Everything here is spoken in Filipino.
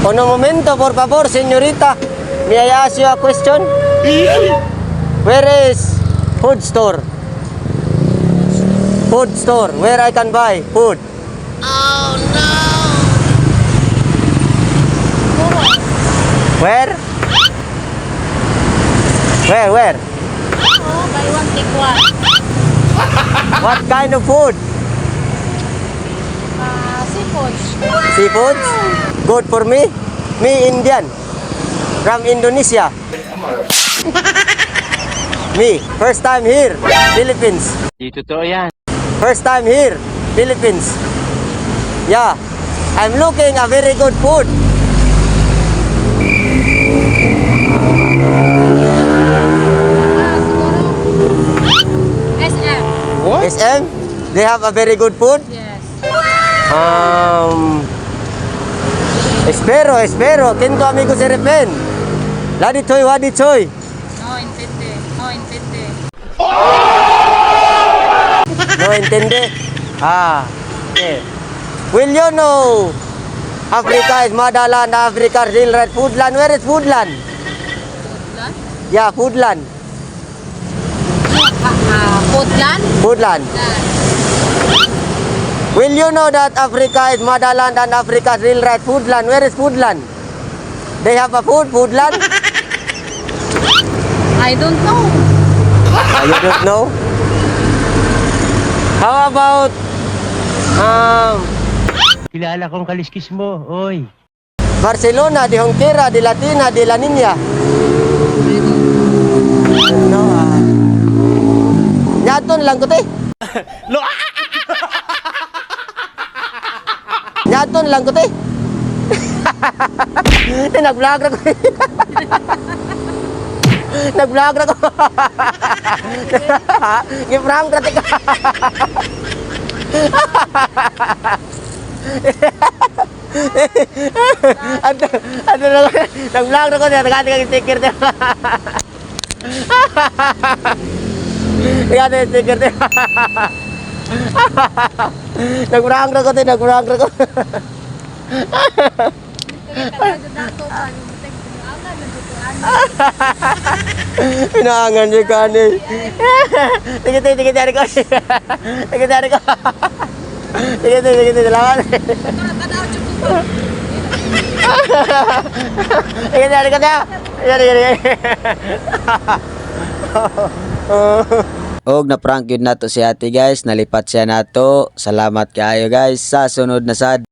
Uno momento, por favor, señorita. May I ask you a question? Where is food store? Food store, where I can buy food. Oh no! Where? Where? Oh, buy one, take one. What kind of food? Seafood. Seafoods? Good for me? Me Indian. From Indonesia. Me, first time here, Philippines. Di totoo yan. First time here, Philippines. Yeah, I'm looking a very good food. SM. SM, they have a very good food. Yes. Espero, quinto amigo se repen. Ladi choy, wadi choy. No, intende. No, intende. No entiende? Ah, okay. Will you know Africa is motherland, Africa is real right foodland? Where is foodland? Foodland? Yeah, foodland. Foodland? Foodland. Will you know that Africa is motherland and Africa is real right foodland? Where is foodland? They have a foodland? I don't know. You don't know? How about Kilala kong kaliskis mo, oy. Barcelona, de Jonquera, de Latina, de La Niña? No, Nyaton lang ko te. Nyaton lang ko te. Nag-vlog ra ko. Nag-vlog ra ko. Gi-prank ra te ka. Ano lang, nag-vlog na ko niya, nagkati kang sticker niya. Nagkati kang sticker niya. Nag-prank na ko niya, nag-prank na ko. Pinaangan niya ka niya. Tigit dari ko. Tigit dari ko. Tigit, salamat. Tigit dari ko niya. Og na prank yun nato si ate guys, nalipat siya nato. Salamat kayo guys sa sunod na sad.